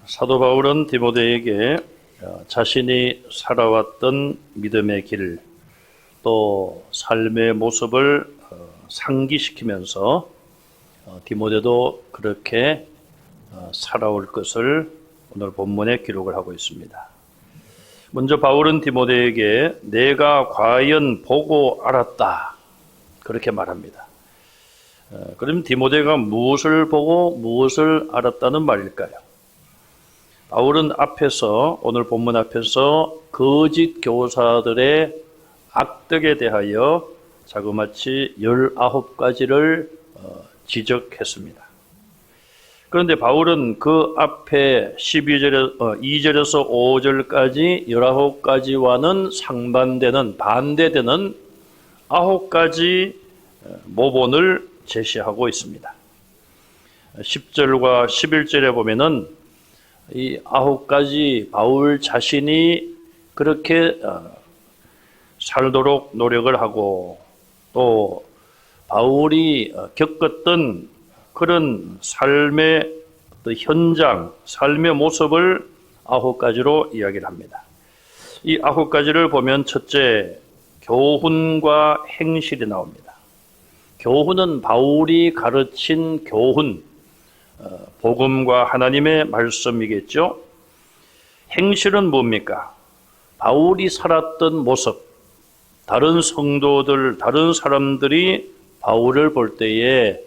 사도 바울은 디모데에게 자신이 살아왔던 믿음의 길, 또 삶의 모습을 상기시키면서 디모데도 그렇게 살아올 것을 오늘 본문에 기록을 하고 있습니다. 먼저 바울은 디모데에게 내가 과연 보고 알았다 그렇게 말합니다. 그럼 디모데가 무엇을 보고 무엇을 알았다는 말일까요? 바울은 앞에서, 오늘 본문 앞에서 거짓 교사들의 악덕에 대하여 자그마치 19가지를 지적했습니다. 그런데 바울은 그 앞에 2절에서 5절까지 19가지와는 상반되는, 반대되는 9가지 모본을 제시하고 있습니다. 10절과 11절에 보면은 이 9가지 바울 자신이 그렇게 살도록 노력을 하고 또 바울이 겪었던 그런 삶의 현장, 삶의 모습을 9가지로 이야기를 합니다. 이 9가지를 보면 첫째, 교훈과 행실이 나옵니다. 교훈은 바울이 가르친 교훈, 복음과 하나님의 말씀이겠죠. 행실은 뭡니까? 바울이 살았던 모습, 다른 성도들, 다른 사람들이 바울을 볼 때에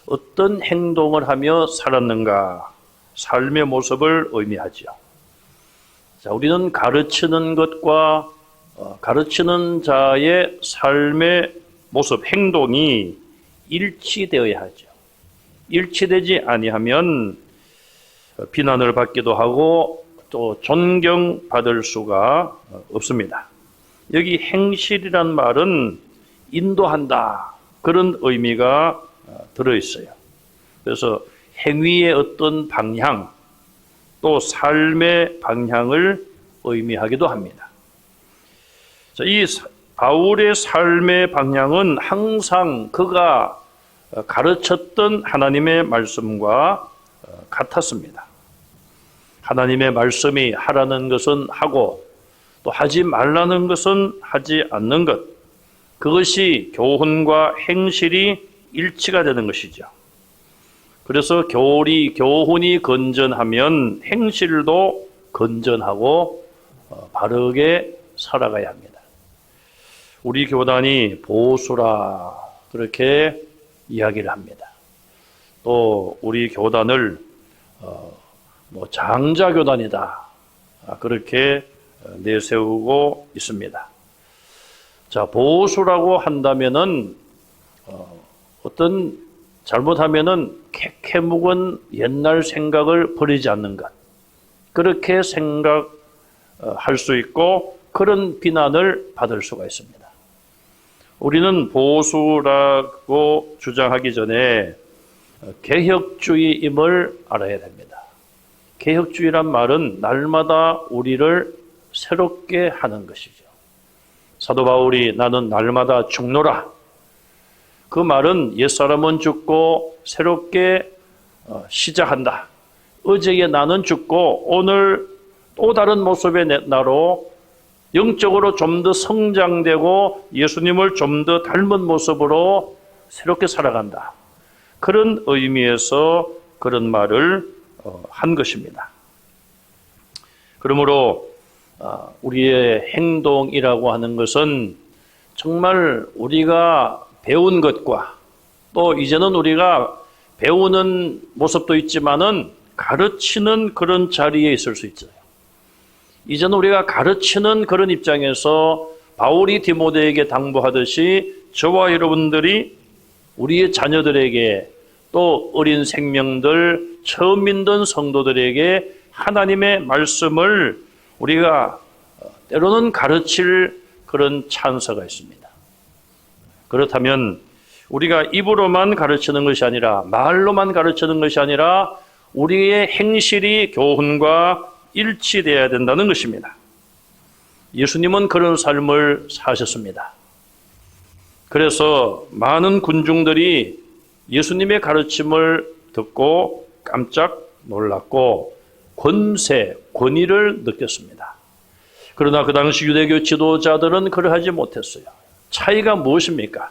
어떤 행동을 하며 살았는가, 삶의 모습을 의미하죠. 자, 우리는 가르치는 것과 가르치는 자의 삶의 모습, 행동이 일치되어야 하죠. 일치되지 아니하면 비난을 받기도 하고 또 존경받을 수가 없습니다. 여기 행실이란 말은 인도한다, 그런 의미가 들어있어요. 그래서 행위의 어떤 방향, 또 삶의 방향을 의미하기도 합니다. 자, 이 바울의 삶의 방향은 항상 그가 가르쳤던 하나님의 말씀과 같았습니다. 하나님의 말씀이 하라는 것은 하고 또 하지 말라는 것은 하지 않는 것, 그것이 교훈과 행실이 일치가 되는 것이죠. 그래서 교훈이 건전하면 행실도 건전하고 바르게 살아가야 합니다. 우리 교단이 보수라 그렇게 이야기를 합니다. 또 우리 교단을 장자교단이다 그렇게 내세우고 있습니다. 자, 보수라고 한다면은 어떤 잘못하면은 캐캐묵은 옛날 생각을 버리지 않는 것, 그렇게 생각할 수 있고 그런 비난을 받을 수가 있습니다. 우리는 보수라고 주장하기 전에 개혁주의임을 알아야 됩니다. 개혁주의란 말은 날마다 우리를 새롭게 하는 것이죠. 사도 바울이 나는 날마다 죽노라, 그 말은 옛사람은 죽고 새롭게 시작한다. 어제의 나는 죽고 오늘 또 다른 모습의 나로 영적으로 좀 더 성장되고 예수님을 좀 더 닮은 모습으로 새롭게 살아간다. 그런 의미에서 그런 말을 한 것입니다. 그러므로 우리의 행동이라고 하는 것은 정말 우리가 배운 것과 또 이제는 우리가 배우는 모습도 있지만은 가르치는 그런 자리에 있을 수 있어요. 이제는 우리가 가르치는 그런 입장에서 바울이 디모데에게 당부하듯이 저와 여러분들이 우리의 자녀들에게 또 어린 생명들, 처음 믿는 성도들에게 하나님의 말씀을 우리가 때로는 가르칠 그런 찬사가 있습니다. 그렇다면 우리가 입으로만 가르치는 것이 아니라, 말로만 가르치는 것이 아니라 우리의 행실이 교훈과 일치되어야 된다는 것입니다. 예수님은 그런 삶을 사셨습니다. 그래서 많은 군중들이 예수님의 가르침을 듣고 깜짝 놀랐고 권세, 권위를 느꼈습니다. 그러나 그 당시 유대교 지도자들은 그러하지 못했어요. 차이가 무엇입니까?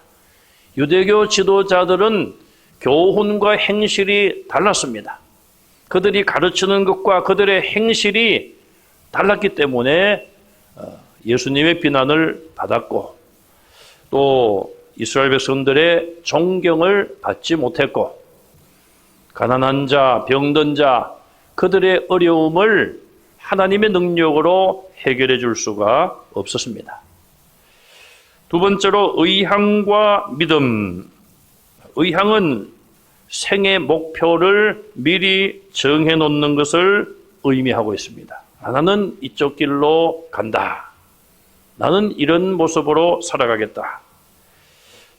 유대교 지도자들은 교훈과 행실이 달랐습니다. 그들이 가르치는 것과 그들의 행실이 달랐기 때문에 예수님의 비난을 받았고 또 이스라엘 백성들의 존경을 받지 못했고 가난한 자, 병든 자, 그들의 어려움을 하나님의 능력으로 해결해 줄 수가 없었습니다. 두 번째로 의향과 믿음. 의향은 생의 목표를 미리 정해 놓는 것을 의미하고 있습니다. 나는 이쪽 길로 간다. 나는 이런 모습으로 살아가겠다.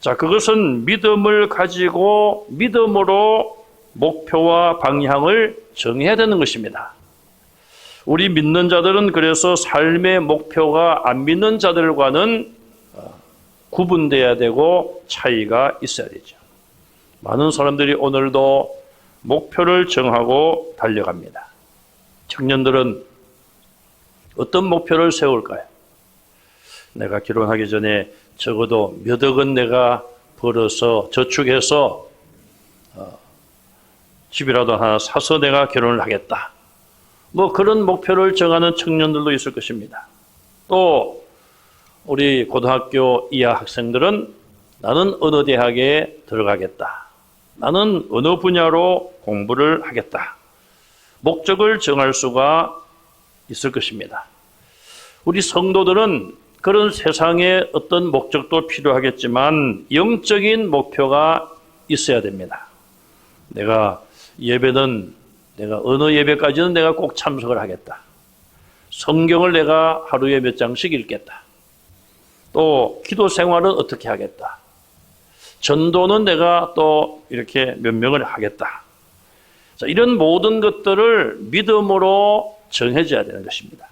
자, 그것은 믿음을 가지고 믿음으로 목표와 방향을 정해야 되는 것입니다. 우리 믿는 자들은 그래서 삶의 목표가 안 믿는 자들과는 구분돼야 되고 차이가 있어야 되죠. 많은 사람들이 오늘도 목표를 정하고 달려갑니다. 청년들은 어떤 목표를 세울까요? 내가 결혼하기 전에 적어도 몇 억은 내가 벌어서 저축해서 집이라도 하나 사서 내가 결혼을 하겠다. 뭐 그런 목표를 정하는 청년들도 있을 것입니다. 또 우리 고등학교 이하 학생들은 나는 어느 대학에 들어가겠다. 나는 어느 분야로 공부를 하겠다. 목적을 정할 수가 있을 것입니다. 우리 성도들은 그런 세상에 어떤 목적도 필요하겠지만 영적인 목표가 있어야 됩니다. 내가 어느 예배까지는 내가 꼭 참석을 하겠다. 성경을 내가 하루에 몇 장씩 읽겠다. 또 기도 생활은 어떻게 하겠다. 전도는 내가 또 이렇게 몇 명을 하겠다. 자, 이런 모든 것들을 믿음으로 정해져야 되는 것입니다.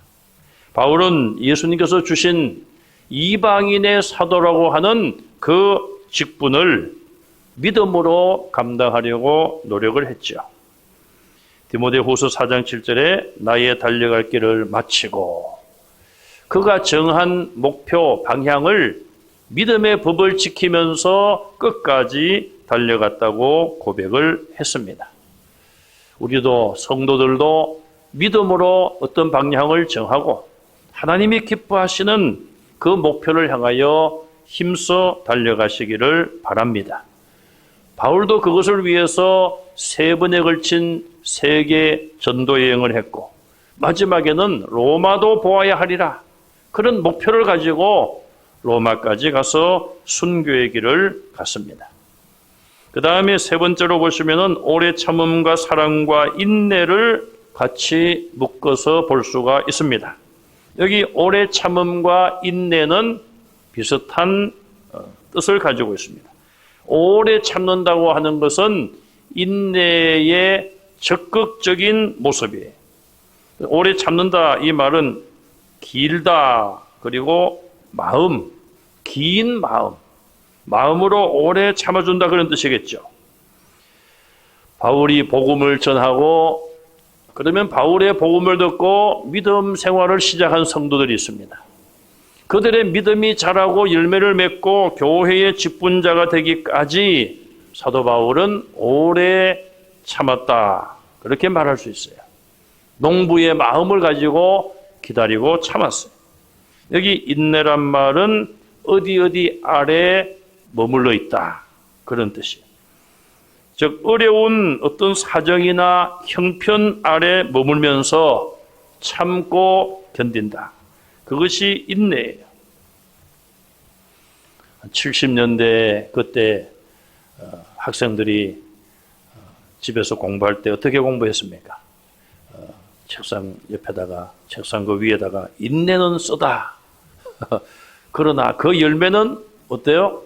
바울은 예수님께서 주신 이방인의 사도라고 하는 그 직분을 믿음으로 감당하려고 노력을 했죠. 디모데후서 4장 7절에 나의 달려갈 길을 마치고 그가 정한 목표 방향을 믿음의 법을 지키면서 끝까지 달려갔다고 고백을 했습니다. 우리도 성도들도 믿음으로 어떤 방향을 정하고 하나님이 기뻐하시는 그 목표를 향하여 힘써 달려가시기를 바랍니다. 바울도 그것을 위해서 3번에 걸친 세계 전도 여행을 했고 마지막에는 로마도 보아야 하리라. 그런 목표를 가지고 로마까지 가서 순교의 길을 갔습니다. 그 다음에 3번째로 보시면은 오래 참음과 사랑과 인내를 같이 묶어서 볼 수가 있습니다. 여기 오래 참음과 인내는 비슷한 뜻을 가지고 있습니다. 오래 참는다고 하는 것은 인내의 적극적인 모습이에요. 오래 참는다 이 말은 길다 그리고 마음, 긴 마음으로 오래 참아준다 그런 뜻이겠죠. 바울이 복음을 전하고 그러면 바울의 복음을 듣고 믿음 생활을 시작한 성도들이 있습니다. 그들의 믿음이 자라고 열매를 맺고 교회의 직분자가 되기까지 사도 바울은 오래 참았다. 그렇게 말할 수 있어요. 농부의 마음을 가지고 기다리고 참았어요. 여기 인내란 말은 어디 아래에 머물러 있다. 그런 뜻이에요. 즉 어려운 어떤 사정이나 형편 아래 머물면서 참고 견딘다. 그것이 인내예요. 70년대 그때 학생들이 집에서 공부할 때 어떻게 공부했습니까? 책상 옆에다가 책상 그 위에다가 인내는 쓰다. 그러나 그 열매는 어때요?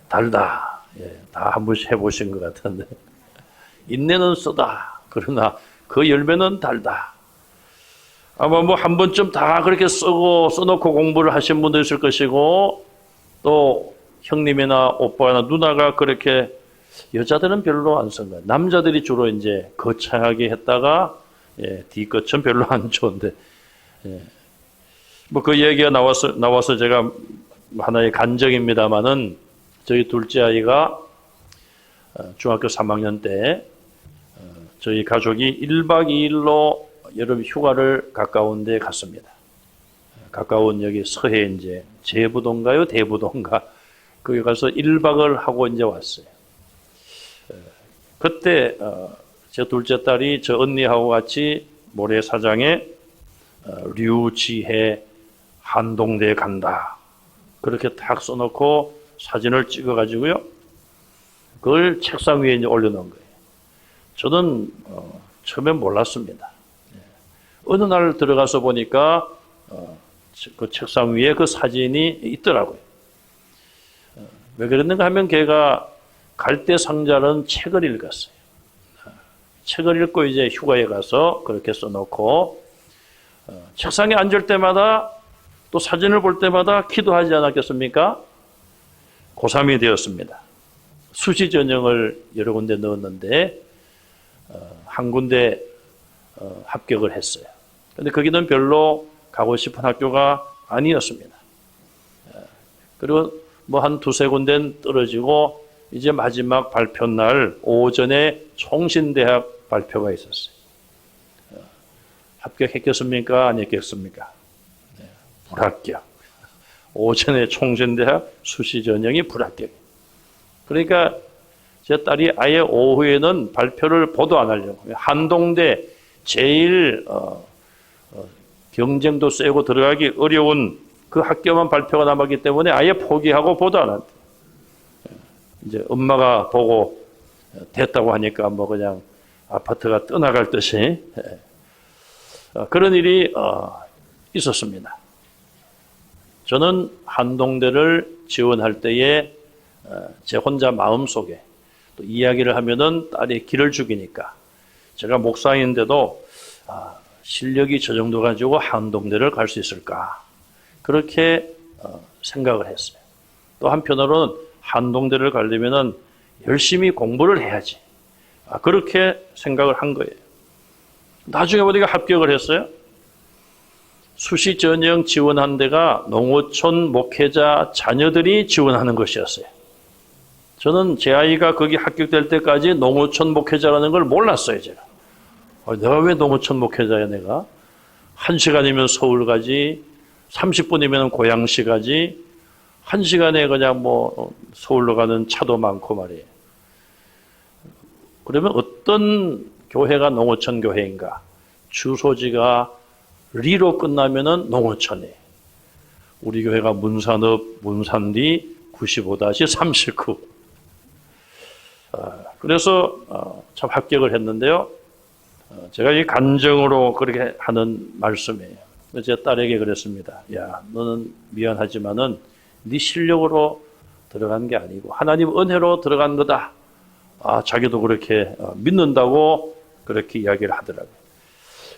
달다. 예, 다 한 번씩 해보신 것 같은데 인내는 쓰다. 그러나 그 열매는 달다. 아마 뭐 한 번쯤 다 그렇게 써놓고 공부를 하신 분도 있을 것이고 또 형님이나 오빠나 누나가 그렇게 여자들은 별로 안 쓴 거예요. 남자들이 주로 이제 거창하게 했다가 예, 뒤끝은 별로 안 좋은데, 예. 뭐 그 얘기가 나와서 제가 하나의 간증입니다만은 저희 둘째 아이가 중학교 3학년 때 저희 가족이 1박 2일로 여름 휴가를 가까운 데 갔습니다. 가까운 여기 서해 이제 제부도인가요? 대부도인가? 거기 가서 1박을 하고 이제 왔어요. 그때 제 둘째 딸이 저 언니하고 같이 모래사장에 류지혜 한동대에 간다. 그렇게 탁 써놓고 사진을 찍어가지고요. 그걸 책상 위에 이제 올려놓은 거예요. 저는 처음엔 몰랐습니다. 어느 날 들어가서 보니까 그 책상 위에 그 사진이 있더라고요. 왜 그랬는가 하면 걔가 갈대 상자는 책을 읽었어요. 책을 읽고 이제 휴가에 가서 그렇게 써놓고 책상에 앉을 때마다 또 사진을 볼 때마다 기도하지 않았겠습니까? 고3이 되었습니다. 수시 전형을 여러 군데 넣었는데 한 군데 합격을 했어요. 근데 거기는 별로 가고 싶은 학교가 아니었습니다. 그리고 뭐 한 두세 군데는 떨어지고 이제 마지막 발표 날 오전에 총신대학 발표가 있었어요. 합격했겠습니까? 안 했겠습니까? 불합격. 오전에 총신대학 수시 전형이 불합격. 그러니까 제 딸이 아예 오후에는 발표를 보도 안 하려고. 한동대 제일 경쟁도 세고 들어가기 어려운 그 학교만 발표가 남았기 때문에 아예 포기하고 보도 안 한다. 이제 엄마가 보고 됐다고 하니까 뭐 그냥 아파트가 떠나갈 듯이 그런 일이 있었습니다. 저는 한동대를 지원할 때에 제 혼자 마음속에 또 이야기를 하면은 딸이 길을 죽이니까 제가 목사인데도 실력이 저 정도 가지고 한동대를 갈 수 있을까 그렇게 생각을 했어요. 또 한편으로는 한동대를 가려면은 열심히 공부를 해야지 그렇게 생각을 한 거예요. 나중에 보니까 합격을 했어요. 수시 전형 지원한 데가 농어촌 목회자 자녀들이 지원하는 것이었어요. 저는 제 아이가 거기 합격될 때까지 농어촌 목회자라는 걸 몰랐어요, 제가. 내가 왜 농어촌 목회자야, 내가? 1시간이면 서울 가지, 30분이면 고양시 가지, 1시간에 그냥 뭐 서울로 가는 차도 많고 말이에요. 그러면 어떤 교회가 농어촌 교회인가? 주소지가 리로 끝나면은 농어촌이에요. 우리 교회가 문산읍 문산리 95-39. 그래서 참 합격을 했는데요. 제가 이 간증으로 그렇게 하는 말씀이에요. 제 딸에게 그랬습니다. 야, 너는 미안하지만은 네 실력으로 들어간 게 아니고 하나님 은혜로 들어간 거다. 자기도 그렇게 믿는다고 그렇게 이야기를 하더라고요.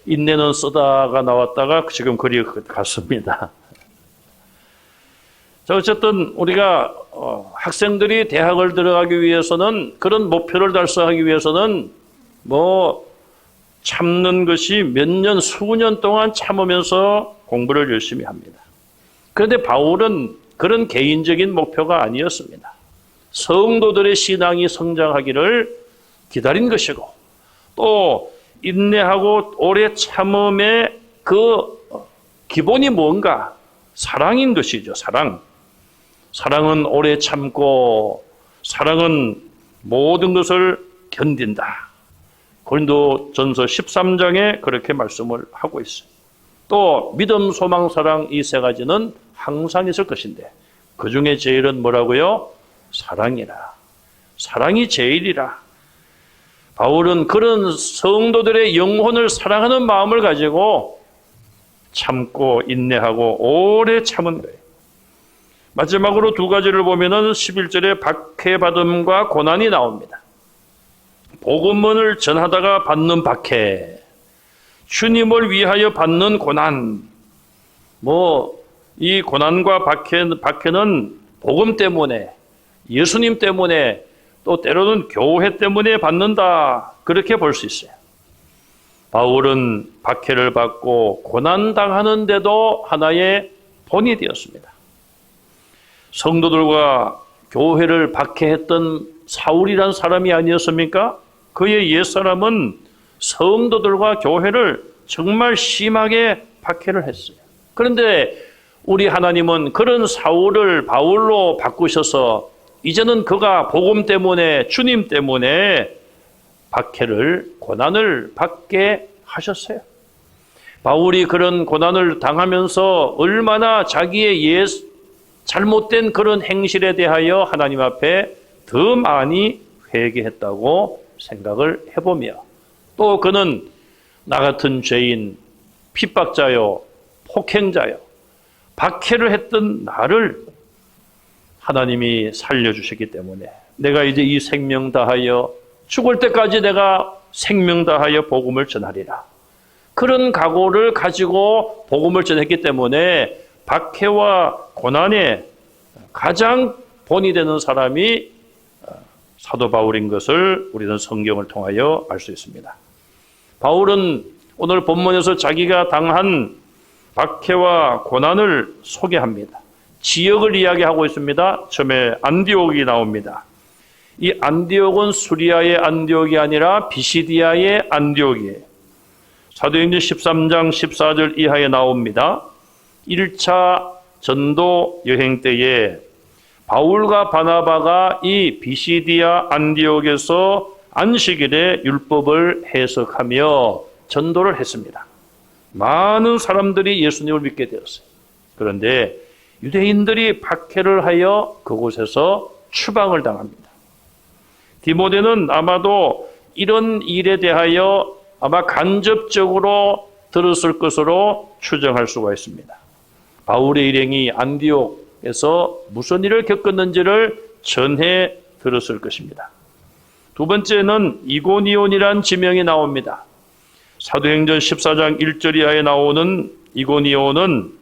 인내는 쓰다가 나왔다가 지금 그리 갔습니다. 자, 어쨌든 우리가 학생들이 대학을 들어가기 위해서는 그런 목표를 달성하기 위해서는 뭐 참는 것이 몇 년, 수년 동안 참으면서 공부를 열심히 합니다. 그런데 바울은 그런 개인적인 목표가 아니었습니다. 성도들의 신앙이 성장하기를 기다린 것이고 또 인내하고 오래 참음의 그 기본이 뭔가? 사랑인 것이죠. 사랑. 사랑은 오래 참고 사랑은 모든 것을 견딘다. 고린도전서 13장에 그렇게 말씀을 하고 있어요. 또 믿음, 소망, 사랑 이 세 가지는 항상 있을 것인데 그 중에 제일은 뭐라고요? 사랑이라. 사랑이 제일이라. 바울은 그런 성도들의 영혼을 사랑하는 마음을 가지고 참고 인내하고 오래 참은 거예요. 마지막으로 두 가지를 보면은 11절에 박해받음과 고난이 나옵니다. 복음을 전하다가 받는 박해, 주님을 위하여 받는 고난. 이 고난과 박해는 복음 때문에, 예수님 때문에, 또 때로는 교회 때문에 받는다. 그렇게 볼 수 있어요. 바울은 박해를 받고 고난당하는데도 하나의 본이 되었습니다. 성도들과 교회를 박해했던 사울이란 사람이 아니었습니까? 그의 옛사람은 성도들과 교회를 정말 심하게 박해를 했어요. 그런데 우리 하나님은 그런 사울을 바울로 바꾸셔서 이제는 그가 복음 때문에, 주님 때문에 박해를, 고난을 받게 하셨어요. 바울이 그런 고난을 당하면서 얼마나 자기의 잘못된 그런 행실에 대하여 하나님 앞에 더 많이 회개했다고 생각을 해보며, 또 그는 나 같은 죄인, 핍박자요, 폭행자요, 박해를 했던 나를 하나님이 살려주셨기 때문에 내가 이제 이 생명 다하여 죽을 때까지 내가 생명 다하여 복음을 전하리라. 그런 각오를 가지고 복음을 전했기 때문에 박해와 고난에 가장 본이 되는 사람이 사도 바울인 것을 우리는 성경을 통하여 알 수 있습니다. 바울은 오늘 본문에서 자기가 당한 박해와 고난을 소개합니다. 지역을 이야기하고 있습니다. 처음에 안디옥이 나옵니다. 이 안디옥은 수리아의 안디옥이 아니라 비시디아의 안디옥이에요. 사도행전 13장 14절 이하에 나옵니다. 1차 전도 여행 때에 바울과 바나바가 이 비시디아 안디옥에서 안식일의 율법을 해석하며 전도를 했습니다. 많은 사람들이 예수님을 믿게 되었어요. 그런데 유대인들이 박해를 하여 그곳에서 추방을 당합니다. 디모데는 아마도 이런 일에 대하여 아마 간접적으로 들었을 것으로 추정할 수가 있습니다. 바울의 일행이 안디옥에서 무슨 일을 겪었는지를 전해 들었을 것입니다. 두 번째는 이고니온이란 지명이 나옵니다. 사도행전 14장 1절 이하에 나오는 이고니온은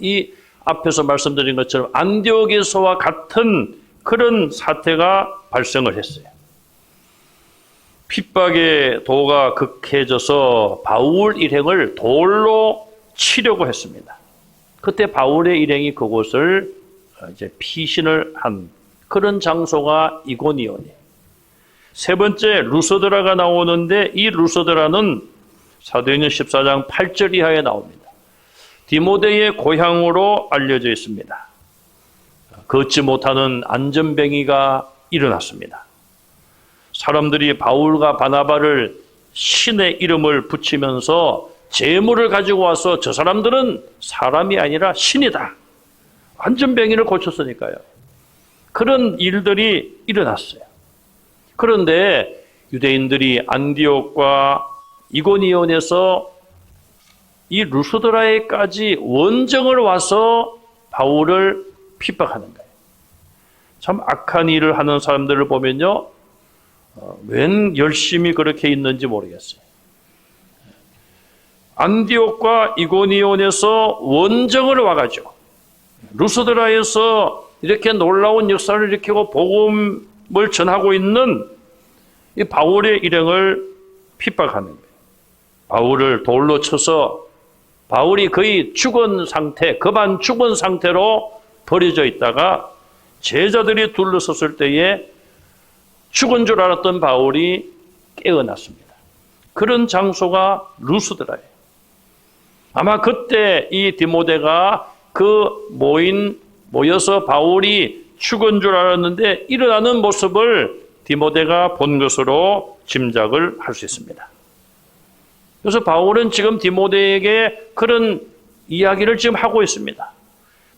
이 앞에서 말씀드린 것처럼 안디옥에서와 같은 그런 사태가 발생을 했어요. 핍박의 도가 극해져서 바울 일행을 돌로 치려고 했습니다. 그때 바울의 일행이 그곳을 이제 피신을 한 그런 장소가 이고니온이에요. 세 번째 루스드라가 나오는데 이 루스드라는 사도행전 14장 8절 이하에 나옵니다. 디모데의 고향으로 알려져 있습니다. 걷지 못하는 안전뱅이가 일어났습니다. 사람들이 바울과 바나바를 신의 이름을 붙이면서 재물을 가지고 와서 저 사람들은 사람이 아니라 신이다. 안전뱅이를 고쳤으니까요. 그런 일들이 일어났어요. 그런데 유대인들이 안디옥과 이고니온에서 이 루스드라에까지 원정을 와서 바울을 핍박하는 거예요. 참 악한 일을 하는 사람들을 보면요, 웬 열심히 그렇게 있는지 모르겠어요. 안디옥과 이고니온에서 원정을 와가지고 루스드라에서 이렇게 놀라운 역사를 일으키고 복음을 전하고 있는 이 바울의 일행을 핍박하는 거예요. 바울을 돌로 쳐서 바울이 거의 죽은 상태, 급한 죽은 상태로 버려져 있다가 제자들이 둘러섰을 때에 죽은 줄 알았던 바울이 깨어났습니다. 그런 장소가 루스드라예요. 아마 그때 이 디모데가 모여서 바울이 죽은 줄 알았는데 일어나는 모습을 디모데가 본 것으로 짐작을 할 수 있습니다. 그래서 바울은 지금 디모데에게 그런 이야기를 지금 하고 있습니다.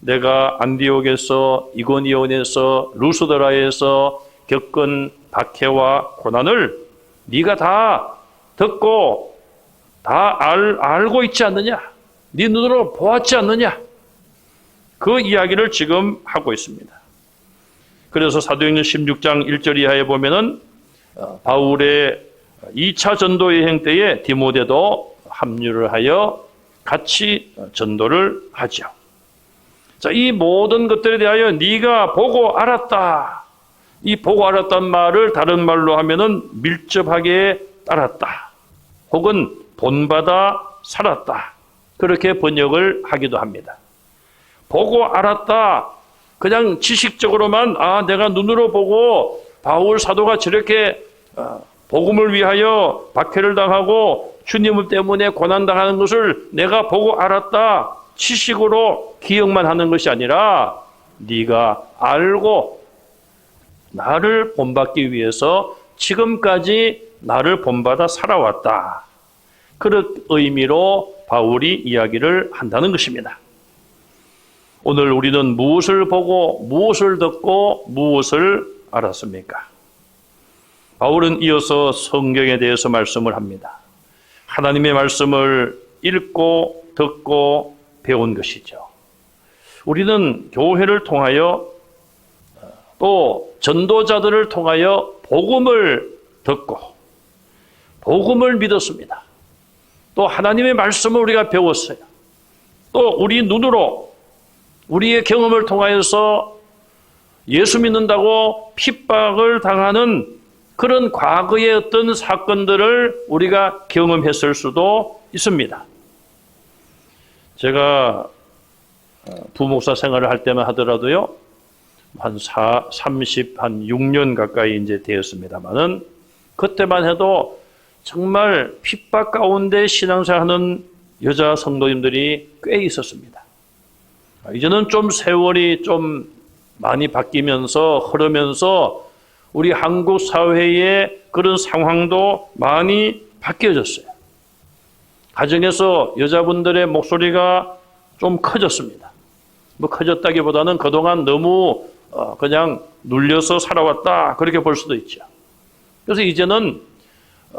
내가 안디옥에서, 이고니온에서, 루스드라에서 겪은 박해와 고난을 네가 다 듣고 다 알고 있지 않느냐? 네 눈으로 보았지 않느냐? 그 이야기를 지금 하고 있습니다. 그래서 사도행전 16장 1절 이하에 보면은 바울의 2차 전도 여행 때에 디모데도 합류를 하여 같이 전도를 하죠. 자, 이 모든 것들에 대하여 네가 보고 알았다. 이 보고 알았단 말을 다른 말로 하면은 밀접하게 따랐다. 혹은 본받아 살았다. 그렇게 번역을 하기도 합니다. 보고 알았다. 그냥 지식적으로만 내가 눈으로 보고 바울 사도가 저렇게 복음을 위하여 박해를 당하고 주님 때문에 고난당하는 것을 내가 보고 알았다. 지식으로 기억만 하는 것이 아니라 네가 알고 나를 본받기 위해서 지금까지 나를 본받아 살아왔다. 그런 의미로 바울이 이야기를 한다는 것입니다. 오늘 우리는 무엇을 보고 무엇을 듣고 무엇을 알았습니까? 바울은 이어서 성경에 대해서 말씀을 합니다. 하나님의 말씀을 읽고 듣고 배운 것이죠. 우리는 교회를 통하여 또 전도자들을 통하여 복음을 듣고 복음을 믿었습니다. 또 하나님의 말씀을 우리가 배웠어요. 또 우리 눈으로 우리의 경험을 통하여서 예수 믿는다고 핍박을 당하는 그런 과거의 어떤 사건들을 우리가 경험했을 수도 있습니다. 제가 부목사 생활을 할 때만 하더라도요, 한 6년 가까이 이제 되었습니다만은, 그때만 해도 정말 핍박 가운데 신앙생활하는 여자 성도님들이 꽤 있었습니다. 이제는 좀 세월이 좀 많이 바뀌면서 흐르면서 우리 한국 사회의 그런 상황도 많이 바뀌어졌어요. 가정에서 여자분들의 목소리가 좀 커졌습니다. 뭐 커졌다기보다는 그동안 너무 그냥 눌려서 살아왔다, 그렇게 볼 수도 있죠. 그래서 이제는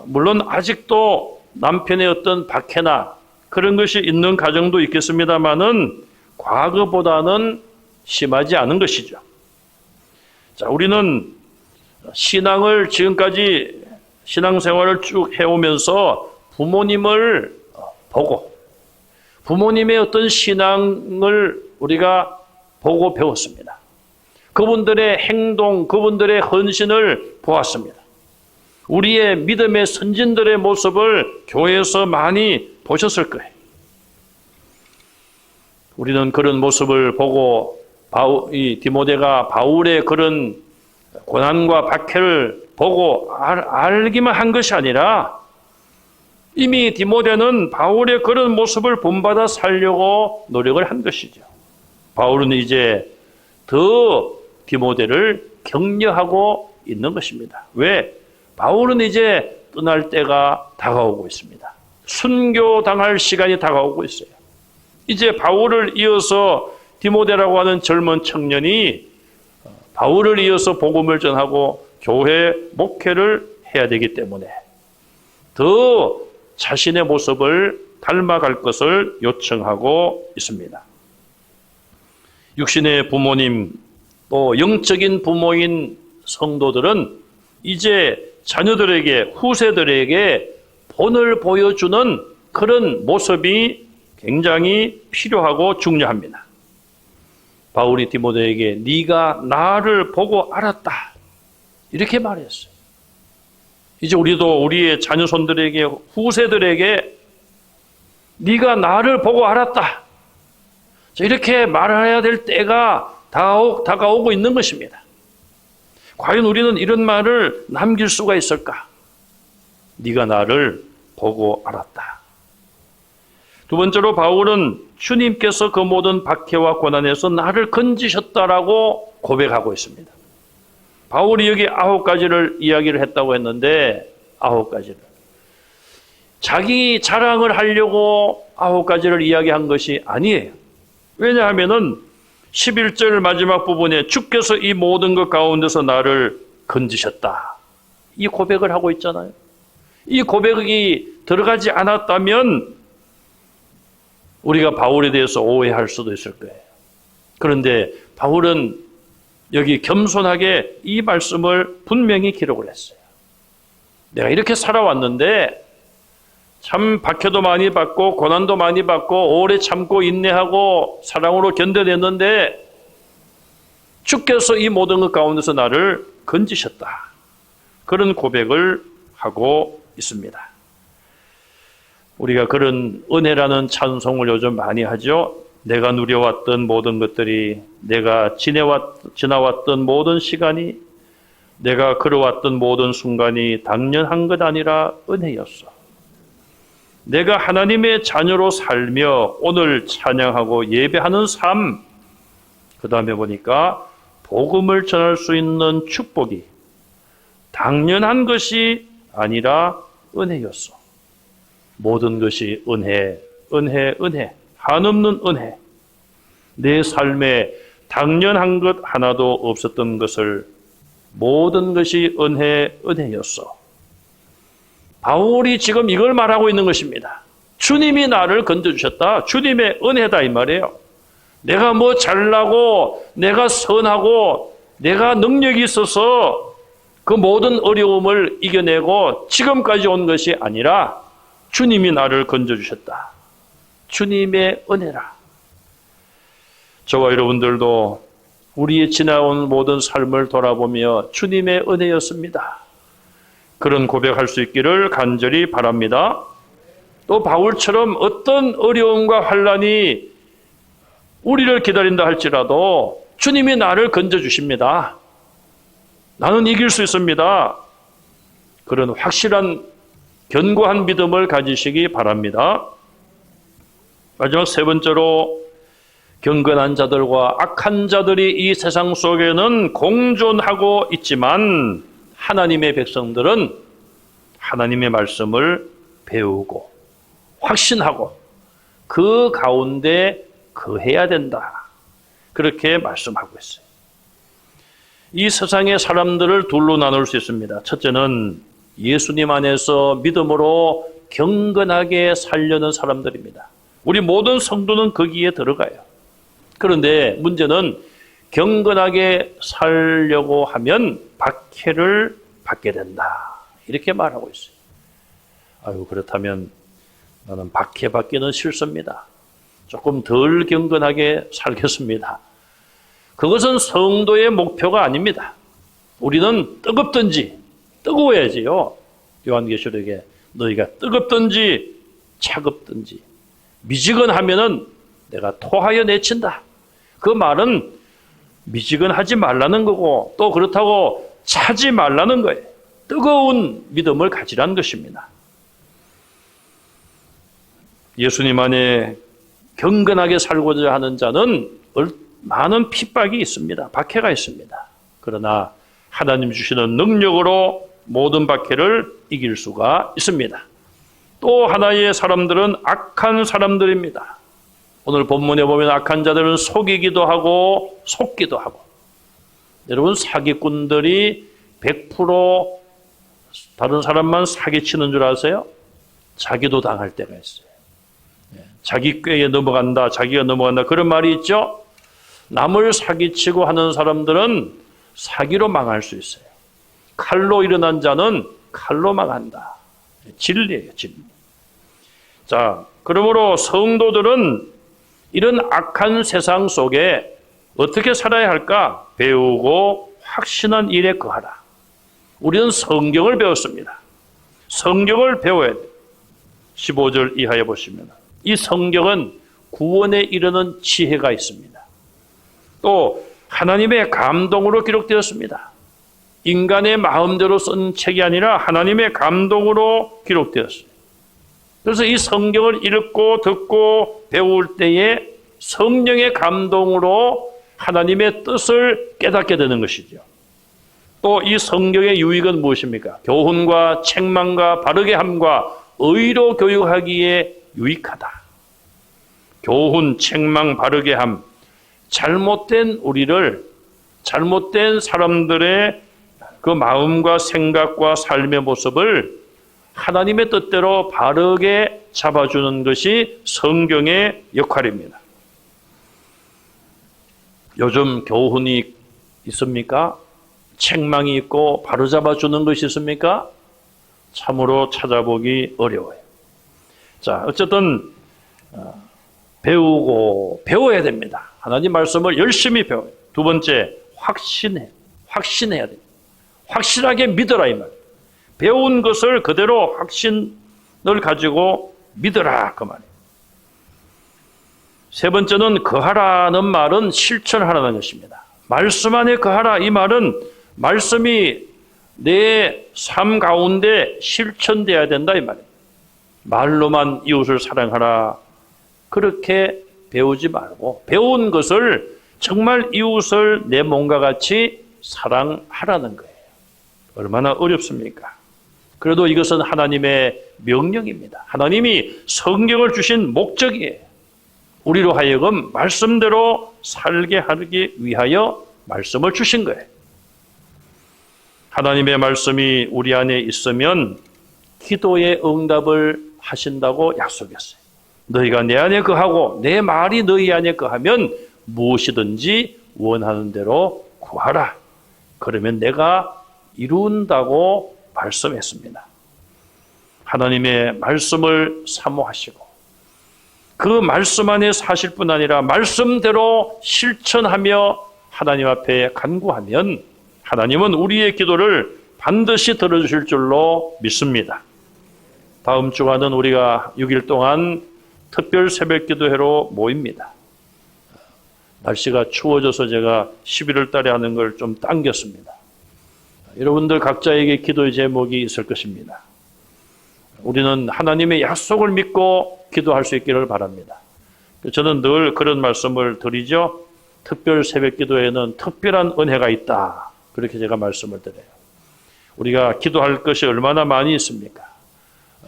물론 아직도 남편의 어떤 박해나 그런 것이 있는 가정도 있겠습니다만은 과거보다는 심하지 않은 것이죠. 자, 우리는 신앙을 지금까지 신앙생활을 쭉 해오면서 부모님을 보고 부모님의 어떤 신앙을 우리가 보고 배웠습니다. 그분들의 행동, 그분들의 헌신을 보았습니다. 우리의 믿음의 선진들의 모습을 교회에서 많이 보셨을 거예요. 우리는 그런 모습을 보고 이 디모데가 바울의 그런 고난과 박해를 보고 알기만 한 것이 아니라 이미 디모데는 바울의 그런 모습을 본받아 살려고 노력을 한 것이죠. 바울은 이제 더 디모데를 격려하고 있는 것입니다. 왜? 바울은 이제 떠날 때가 다가오고 있습니다. 순교당할 시간이 다가오고 있어요. 이제 바울을 이어서 디모데라고 하는 젊은 청년이 바울을 이어서 복음을 전하고 교회 목회를 해야 되기 때문에 더 자신의 모습을 닮아갈 것을 요청하고 있습니다. 육신의 부모님, 또 영적인 부모인 성도들은 이제 자녀들에게, 후세들에게 본을 보여주는 그런 모습이 굉장히 필요하고 중요합니다. 바울이 디모데에게 네가 나를 보고 알았다, 이렇게 말했어요. 이제 우리도 우리의 자녀손들에게, 후세들에게 네가 나를 보고 알았다, 이렇게 말해야 될 때가 다가오고 있는 것입니다. 과연 우리는 이런 말을 남길 수가 있을까? 네가 나를 보고 알았다. 두 번째로 바울은 주님께서 그 모든 박해와 고난에서 나를 건지셨다라고 고백하고 있습니다. 바울이 여기 9가지를 이야기를 했다고 했는데 9가지를. 자기 자랑을 하려고 9가지를 이야기한 것이 아니에요. 왜냐하면은 11절 마지막 부분에 주께서 이 모든 것 가운데서 나를 건지셨다, 이 고백을 하고 있잖아요. 이 고백이 들어가지 않았다면 우리가 바울에 대해서 오해할 수도 있을 거예요. 그런데 바울은 여기 겸손하게 이 말씀을 분명히 기록을 했어요. 내가 이렇게 살아왔는데 참 박해도 많이 받고 고난도 많이 받고 오래 참고 인내하고 사랑으로 견뎌냈는데 주께서 이 모든 것 가운데서 나를 건지셨다, 그런 고백을 하고 있습니다. 우리가 그런 은혜라는 찬송을 요즘 많이 하죠. 내가 누려왔던 모든 것들이, 내가 지나왔던 모든 시간이, 내가 걸어왔던 모든 순간이 당연한 것 아니라 은혜였어. 내가 하나님의 자녀로 살며 오늘 찬양하고 예배하는 삶, 그 다음에 보니까 복음을 전할 수 있는 축복이 당연한 것이 아니라 은혜였어. 모든 것이 은혜, 은혜, 은혜, 한없는 은혜. 내 삶에 당연한 것 하나도 없었던 것을 모든 것이 은혜, 은혜였어. 바울이 지금 이걸 말하고 있는 것입니다. 주님이 나를 건져주셨다. 주님의 은혜다 이 말이에요. 내가 뭐 잘나고 내가 선하고 내가 능력이 있어서 그 모든 어려움을 이겨내고 지금까지 온 것이 아니라 주님이 나를 건져주셨다. 주님의 은혜라. 저와 여러분들도 우리의 지나온 모든 삶을 돌아보며 주님의 은혜였습니다. 그런 고백할 수 있기를 간절히 바랍니다. 또 바울처럼 어떤 어려움과 환난이 우리를 기다린다 할지라도 주님이 나를 건져주십니다. 나는 이길 수 있습니다. 그런 확실한 견고한 믿음을 가지시기 바랍니다. 마지막 세 번째로 경건한 자들과 악한 자들이 이 세상 속에는 공존하고 있지만 하나님의 백성들은 하나님의 말씀을 배우고 확신하고 그 가운데 거해야 된다. 그렇게 말씀하고 있어요. 이 세상의 사람들을 둘로 나눌 수 있습니다. 첫째는 예수님 안에서 믿음으로 경건하게 살려는 사람들입니다. 우리 모든 성도는 거기에 들어가요. 그런데 문제는 경건하게 살려고 하면 박해를 받게 된다. 이렇게 말하고 있어요. 아유, 그렇다면 나는 박해받기는 싫습니다. 조금 덜 경건하게 살겠습니다. 그것은 성도의 목표가 아닙니다. 우리는 뜨거워야지요. 요한계시록에 너희가 뜨겁든지 차갑든지 미지근하면은 내가 토하여 내친다. 그 말은 미지근하지 말라는 거고 또 그렇다고 차지 말라는 거예요. 뜨거운 믿음을 가지라는 것입니다. 예수님 안에 경건하게 살고자 하는 자는 많은 핍박이 있습니다. 박해가 있습니다. 그러나 하나님 주시는 능력으로 모든 박해를 이길 수가 있습니다. 또 하나의 사람들은 악한 사람들입니다. 오늘 본문에 보면 악한 자들은 속이기도 하고 속기도 하고. 여러분, 사기꾼들이 100% 다른 사람만 사기치는 줄 아세요? 자기도 당할 때가 있어요. 자기 꾀에 넘어간다, 자기가 넘어간다, 그런 말이 있죠. 남을 사기치고 하는 사람들은 사기로 망할 수 있어요. 칼로 일어난 자는 칼로 망한다. 진리예요, 진리. 자, 그러므로 성도들은 이런 악한 세상 속에 어떻게 살아야 할까? 배우고 확신한 일에 거하라. 우리는 성경을 배웠습니다. 성경을 배워야 돼요. 15절 이하에 보시면 이 성경은 구원에 이르는 지혜가 있습니다. 또 하나님의 감동으로 기록되었습니다. 인간의 마음대로 쓴 책이 아니라 하나님의 감동으로 기록되었습니다. 그래서 이 성경을 읽고 듣고 배울 때에 성령의 감동으로 하나님의 뜻을 깨닫게 되는 것이죠. 또 이 성경의 유익은 무엇입니까? 교훈과 책망과 바르게 함과 의로 교육하기에 유익하다. 교훈, 책망, 바르게 함, 잘못된 우리를, 잘못된 사람들의 그 마음과 생각과 삶의 모습을 하나님의 뜻대로 바르게 잡아주는 것이 성경의 역할입니다. 요즘 교훈이 있습니까? 책망이 있고 바로잡아주는 것이 있습니까? 참으로 찾아보기 어려워요. 자, 어쨌든 배워야 됩니다. 하나님 말씀을 열심히 배워요. 두 번째, 확신해야 됩니다. 확실하게 믿어라 이 말. 배운 것을 그대로 확신을 가지고 믿어라 그 말이에요. 세 번째는 거하라는 말은 실천하라는 것입니다. 말씀 안에 거하라 이 말은 말씀이 내 삶 가운데 실천돼야 된다 이 말이에요. 말로만 이웃을 사랑하라 그렇게 배우지 말고 배운 것을 정말 이웃을 내 몸과 같이 사랑하라는 거예요. 얼마나 어렵습니까? 그래도 이것은 하나님의 명령입니다. 하나님이 성경을 주신 목적이에요. 우리로 하여금 말씀대로 살게 하기 위하여 말씀을 주신 거예요. 하나님의 말씀이 우리 안에 있으면 기도의 응답을 하신다고 약속했어요. 너희가 내 안에 거하고 내 말이 너희 안에 거하면 무엇이든지 원하는 대로 구하라. 그러면 내가 이룬다고 말씀했습니다. 하나님의 말씀을 사모하시고 그 말씀 안에 사실 뿐 아니라 말씀대로 실천하며 하나님 앞에 간구하면 하나님은 우리의 기도를 반드시 들어주실 줄로 믿습니다. 다음 주간은 우리가 6일 동안 특별 새벽 기도회로 모입니다. 날씨가 추워져서 제가 11월 달에 하는 걸 좀 당겼습니다. 여러분들 각자에게 기도의 제목이 있을 것입니다. 우리는 하나님의 약속을 믿고 기도할 수 있기를 바랍니다. 저는 늘 그런 말씀을 드리죠. 특별 새벽 기도에는 특별한 은혜가 있다. 그렇게 제가 말씀을 드려요. 우리가 기도할 것이 얼마나 많이 있습니까?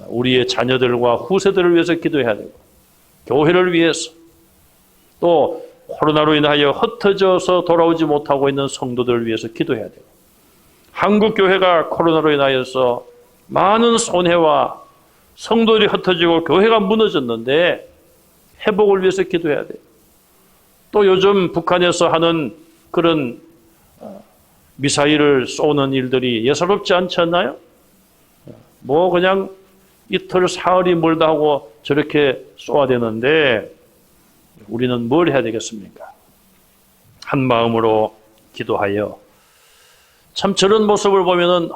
우리의 자녀들과 후세들을 위해서 기도해야 되고 교회를 위해서 또 코로나로 인하여 흩어져서 돌아오지 못하고 있는 성도들을 위해서 기도해야 되고 한국 교회가 코로나로 인하여서 많은 손해와 성도들이 흩어지고 교회가 무너졌는데 회복을 위해서 기도해야 돼요. 또 요즘 북한에서 하는 그런 미사일을 쏘는 일들이 예사롭지 않지 않나요? 뭐 그냥 이틀 사흘이 멀다 하고 저렇게 쏘아야 되는데 우리는 뭘 해야 되겠습니까? 한 마음으로 기도하여 참 저런 모습을 보면은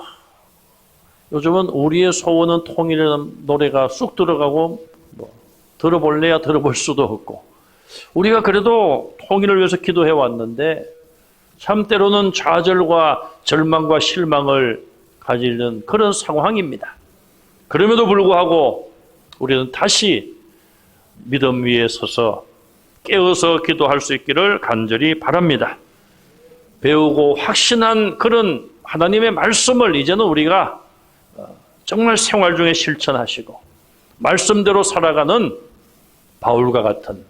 요즘은 우리의 소원은 통일이라는 노래가 쑥 들어가고 뭐 들어볼래야 들어볼 수도 없고 우리가 그래도 통일을 위해서 기도해 왔는데 참 때로는 좌절과 절망과 실망을 가지는 그런 상황입니다. 그럼에도 불구하고 우리는 다시 믿음 위에 서서 깨어서 기도할 수 있기를 간절히 바랍니다. 배우고 확신한 그런 하나님의 말씀을 이제는 우리가 정말 생활 중에 실천하시고 말씀대로 살아가는 바울과 같은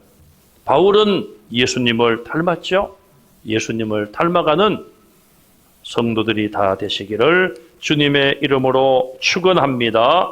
바울은 예수님을 닮았죠. 예수님을 닮아가는 성도들이 다 되시기를 주님의 이름으로 축원합니다.